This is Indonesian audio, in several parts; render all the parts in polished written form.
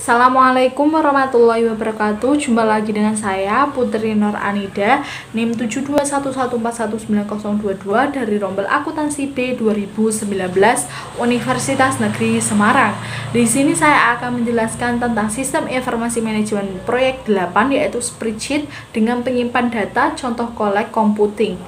Assalamualaikum warahmatullahi wabarakatuh. Jumpa lagi dengan saya Putri Nur Anida, NIM 72114190022 dari Rombel Akuntansi B 2019 Universitas Negeri Semarang. Di sini saya akan menjelaskan tentang sistem informasi manajemen proyek 8, yaitu spreadsheet dengan penyimpan data contoh collect computing.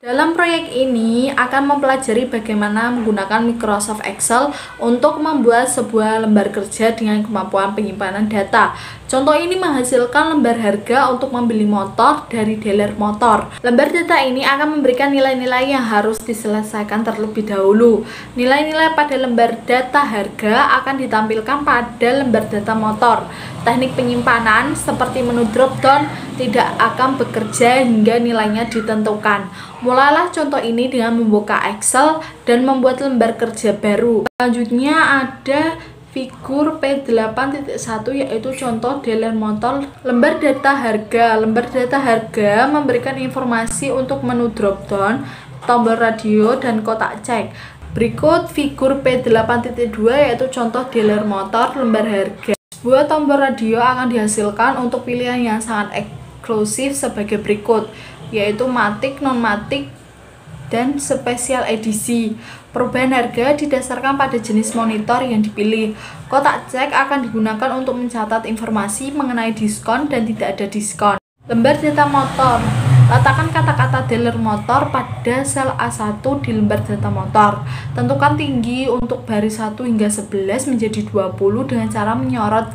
Dalam proyek ini akan mempelajari bagaimana menggunakan Microsoft Excel untuk membuat sebuah lembar kerja dengan kemampuan penyimpanan data. Contoh ini menghasilkan lembar harga untuk membeli motor dari dealer motor. Lembar data ini akan memberikan nilai-nilai yang harus diselesaikan terlebih dahulu. Nilai-nilai pada lembar data harga akan ditampilkan pada lembar data motor. Teknik penyimpanan seperti menu drop down tidak akan bekerja hingga nilainya ditentukan. Mulailah contoh ini dengan membuka Excel dan membuat lembar kerja baru. Selanjutnya ada figur P8.1, yaitu contoh dealer motor lembar data harga. Lembar data harga memberikan informasi untuk menu drop down, tombol radio, dan kotak cek. Berikut figur P8.2, yaitu contoh dealer motor lembar harga. Sebuah tombol radio akan dihasilkan untuk pilihan yang sangat eksklusif sebagai berikut, yaitu matic, non-matic, dan spesial edisi. Perubahan harga didasarkan pada jenis monitor yang dipilih. Kotak cek akan digunakan untuk mencatat informasi mengenai diskon dan tidak ada diskon. Lembar data motor. Letakkan kata-kata dealer motor pada sel A1 di lembar data motor. Tentukan tinggi untuk baris 1 hingga 11 menjadi 20 dengan cara menyorot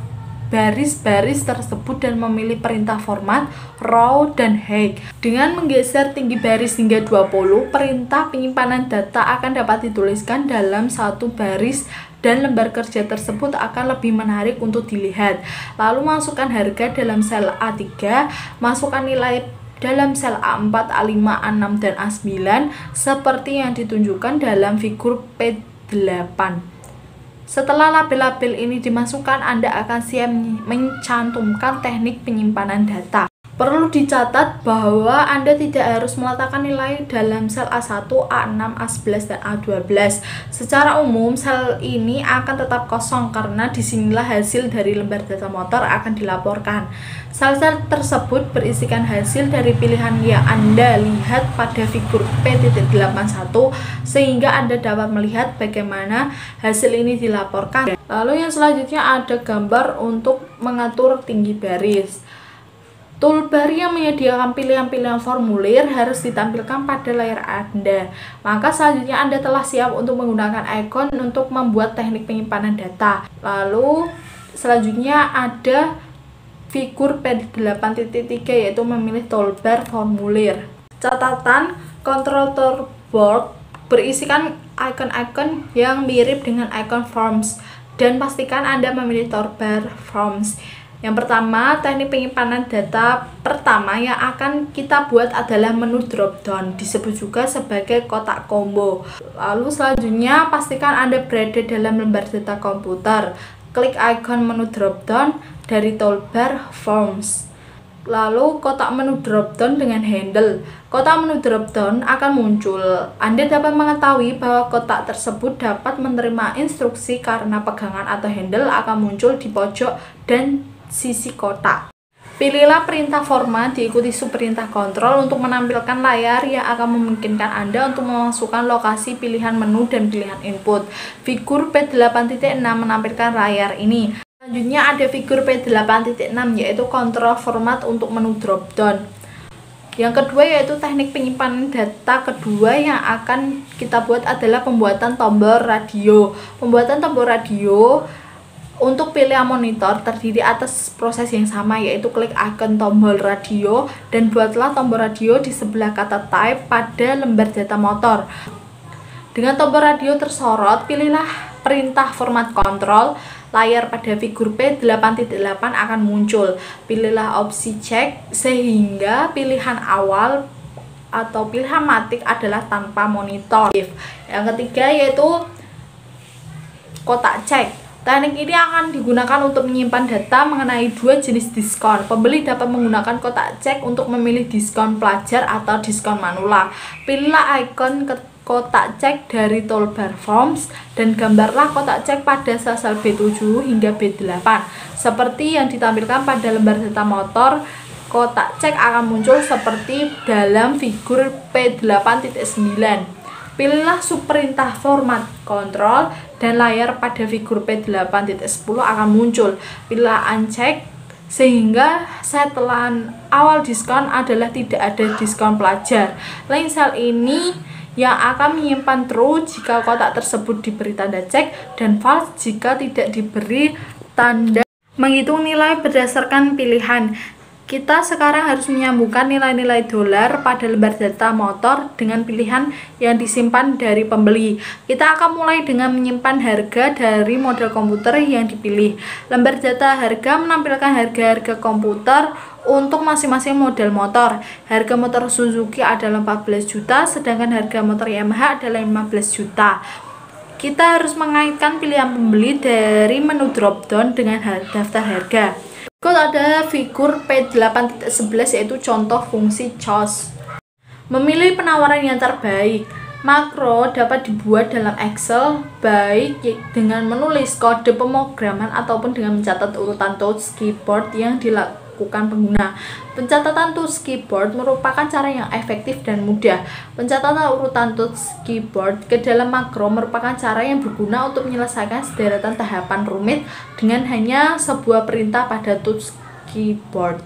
baris-baris tersebut dan memilih perintah format, raw, dan hide. Dengan menggeser tinggi baris hingga 20, perintah penyimpanan data akan dapat dituliskan dalam satu baris dan lembar kerja tersebut akan lebih menarik untuk dilihat. Lalu masukkan harga dalam sel A3, masukkan nilai dalam sel A4, A5, A6, dan A9 seperti yang ditunjukkan dalam figur P8. Setelah label-label ini dimasukkan, Anda akan siap mencantumkan teknik penyimpanan data. Perlu dicatat bahwa Anda tidak harus meletakkan nilai dalam sel A1, A6, A11, dan A12. Secara umum, sel ini akan tetap kosong karena disinilah hasil dari lembar data motor akan dilaporkan. Sel-sel tersebut berisikan hasil dari pilihan yang Anda lihat pada figur P81 sehingga Anda dapat melihat bagaimana hasil ini dilaporkan. Lalu yang selanjutnya ada gambar untuk mengatur tinggi baris. Toolbar yang menyediakan pilihan-pilihan formulir harus ditampilkan pada layar Anda. Maka selanjutnya Anda telah siap untuk menggunakan icon untuk membuat teknik penyimpanan data. Lalu selanjutnya ada figur P8.3, yaitu memilih toolbar formulir. Catatan, control toolbar berisikan icon-icon yang mirip dengan icon forms dan pastikan Anda memilih toolbar forms. Yang pertama, teknik penyimpanan data pertama yang akan kita buat adalah menu drop down, disebut juga sebagai kotak combo. Lalu selanjutnya, pastikan Anda berada dalam lembar data komputer. Klik icon menu drop down dari toolbar forms. Lalu kotak menu drop down dengan handle. Kotak menu drop down akan muncul. Anda dapat mengetahui bahwa kotak tersebut dapat menerima instruksi karena pegangan atau handle akan muncul di pojok dan sisi kotak. Pilihlah perintah format diikuti subperintah kontrol untuk menampilkan layar yang akan memungkinkan Anda untuk memasukkan lokasi pilihan menu dan pilihan input. Figur P8.6 menampilkan layar ini. Selanjutnya ada figur P8.6, yaitu kontrol format untuk menu drop down. Yang kedua yaitu teknik penyimpanan data kedua yang akan kita buat adalah pembuatan tombol radio. Pembuatan tombol radio untuk pilihan monitor terdiri atas proses yang sama, yaitu klik icon tombol radio dan buatlah tombol radio di sebelah kata type pada lembar data motor. Dengan tombol radio tersorot, pilihlah perintah format kontrol. Layar pada figur P8.8 akan muncul. Pilihlah opsi cek sehingga pilihan awal atau pilihan matic adalah tanpa monitor. Yang ketiga yaitu kotak cek. Teknik ini akan digunakan untuk menyimpan data mengenai dua jenis diskon. Pembeli dapat menggunakan kotak cek untuk memilih diskon pelajar atau diskon manula. Pilihlah ikon kotak cek dari toolbar Forms dan gambarlah kotak cek pada sel B7 hingga B8. Seperti yang ditampilkan pada lembar data motor, kotak cek akan muncul seperti dalam figur P8.9. Pilihlah subperintah format kontrol dan layar pada figur P8.10 akan muncul. Pilihlah uncheck sehingga setelan awal diskon adalah tidak ada diskon pelajar. Lain sel ini yang akan menyimpan true jika kotak tersebut diberi tanda cek dan false jika tidak diberi tanda. Menghitung nilai berdasarkan pilihan. Kita sekarang harus menyambungkan nilai-nilai dolar pada lembar data motor dengan pilihan yang disimpan dari pembeli. Kita akan mulai dengan menyimpan harga dari model komputer yang dipilih. Lembar data harga menampilkan harga-harga komputer untuk masing-masing model motor. Harga motor Suzuki adalah 14 juta, sedangkan harga motor Yamaha adalah 15 juta. Kita harus mengaitkan pilihan pembeli dari menu drop-down dengan daftar harga. Berikut ada figur P8.11 yaitu contoh fungsi choose. Memilih penawaran yang terbaik. Makro dapat dibuat dalam Excel baik dengan menulis kode pemrograman ataupun dengan mencatat urutan touch keyboard yang dilakukan pengguna. Pencatatan touch keyboard merupakan cara yang efektif dan mudah. Pencatatan urutan touch keyboard ke dalam makro merupakan cara yang berguna untuk menyelesaikan sederetan tahapan rumit dengan hanya sebuah perintah pada touch keyboard.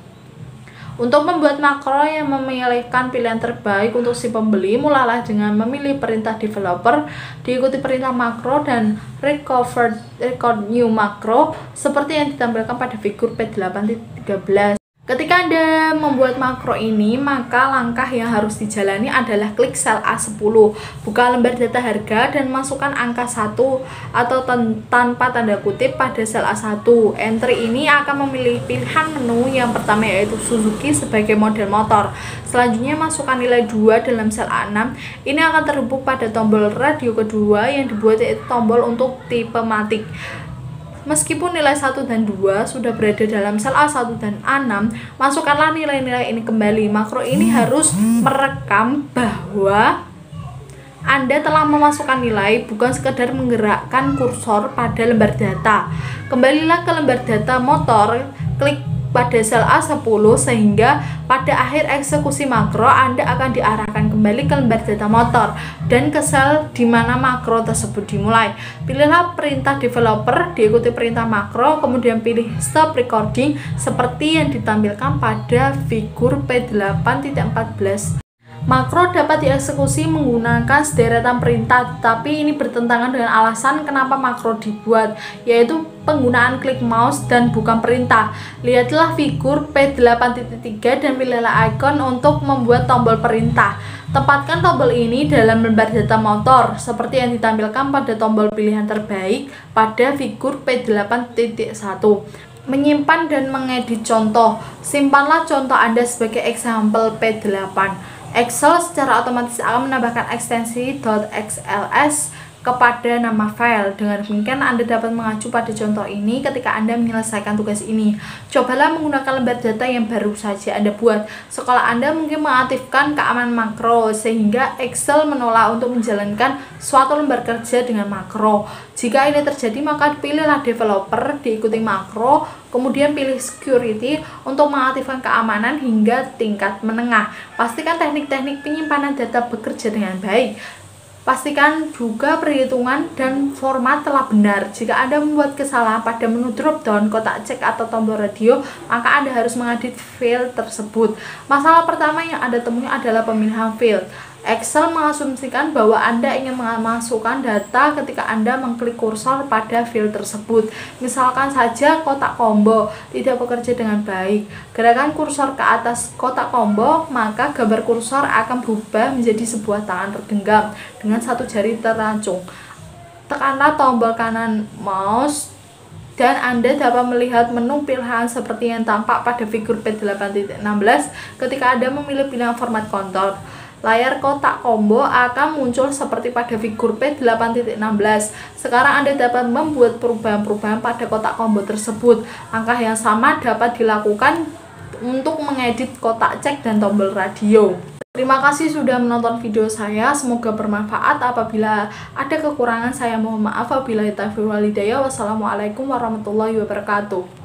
Untuk membuat makro yang memilihkan pilihan terbaik untuk si pembeli, mulailah dengan memilih perintah developer, diikuti perintah makro dan record new makro seperti yang ditampilkan pada figur P8.13. Ketika Anda membuat makro ini, maka langkah yang harus dijalani adalah klik sel A10, buka lembar data harga dan masukkan angka 1 atau tanpa tanda kutip pada sel A1. Entry ini akan memilih pilihan menu yang pertama yaitu Suzuki sebagai model motor. Selanjutnya masukkan nilai 2 dalam sel A6. Ini akan terhubung pada tombol radio kedua yang dibuat yaitu tombol untuk tipe matic. Meskipun nilai 1 dan 2 sudah berada dalam sel A1 dan A6, masukkanlah nilai-nilai ini kembali. Makro ini harus merekam bahwa Anda telah memasukkan nilai, bukan sekedar menggerakkan kursor pada lembar data. Kembalilah ke lembar data motor, klik pada sel A10 sehingga pada akhir eksekusi makro Anda akan diarahkan kembali ke lembar data motor dan ke sel di mana makro tersebut dimulai. Pilihlah perintah developer, diikuti perintah makro, kemudian pilih stop recording seperti yang ditampilkan pada figur P8.14. Makro dapat dieksekusi menggunakan sederetan perintah, tapi ini bertentangan dengan alasan kenapa makro dibuat, yaitu penggunaan klik mouse dan bukan perintah. Lihatlah figur P8.3 dan pilihlah icon untuk membuat tombol perintah. Tempatkan tombol ini dalam lembar data motor, seperti yang ditampilkan pada tombol pilihan terbaik pada figur P8.1. Menyimpan dan mengedit contoh. Simpanlah contoh Anda sebagai example P8. Excel secara otomatis akan menambahkan ekstensi .xls kepada nama file. Dengan demikian Anda dapat mengacu pada contoh ini ketika Anda menyelesaikan tugas ini. Cobalah menggunakan lembar data yang baru saja Anda buat. Sekolah Anda mungkin mengaktifkan keamanan makro sehingga Excel menolak untuk menjalankan suatu lembar kerja dengan makro. Jika ini terjadi, maka pilihlah developer, diikuti makro, kemudian pilih security untuk mengaktifkan keamanan hingga tingkat menengah. Pastikan teknik-teknik penyimpanan data bekerja dengan baik. Pastikan juga perhitungan dan format telah benar. Jika Anda membuat kesalahan pada menu drop-down, kotak cek atau tombol radio, maka Anda harus mengedit file tersebut. Masalah pertama yang Anda temui adalah pemilihan file. Excel mengasumsikan bahwa Anda ingin memasukkan data ketika Anda mengklik kursor pada file tersebut. Misalkan saja kotak combo tidak bekerja dengan baik. Gerakan kursor ke atas kotak combo, maka gambar kursor akan berubah menjadi sebuah tangan tergenggam dengan satu jari teracung. Tekanlah tombol kanan mouse dan Anda dapat melihat menu pilihan seperti yang tampak pada figur P8.16 ketika Anda memilih pilihan format kontrol. Layar kotak combo akan muncul seperti pada figur P8.16. Sekarang Anda dapat membuat perubahan-perubahan pada kotak combo tersebut. Langkah yang sama dapat dilakukan untuk mengedit kotak cek dan tombol radio. Terima kasih sudah menonton video saya, semoga bermanfaat. Apabila ada kekurangan saya mohon maaf. Wabillahi taufiq wal hidayah. Wassalamualaikum warahmatullahi wabarakatuh.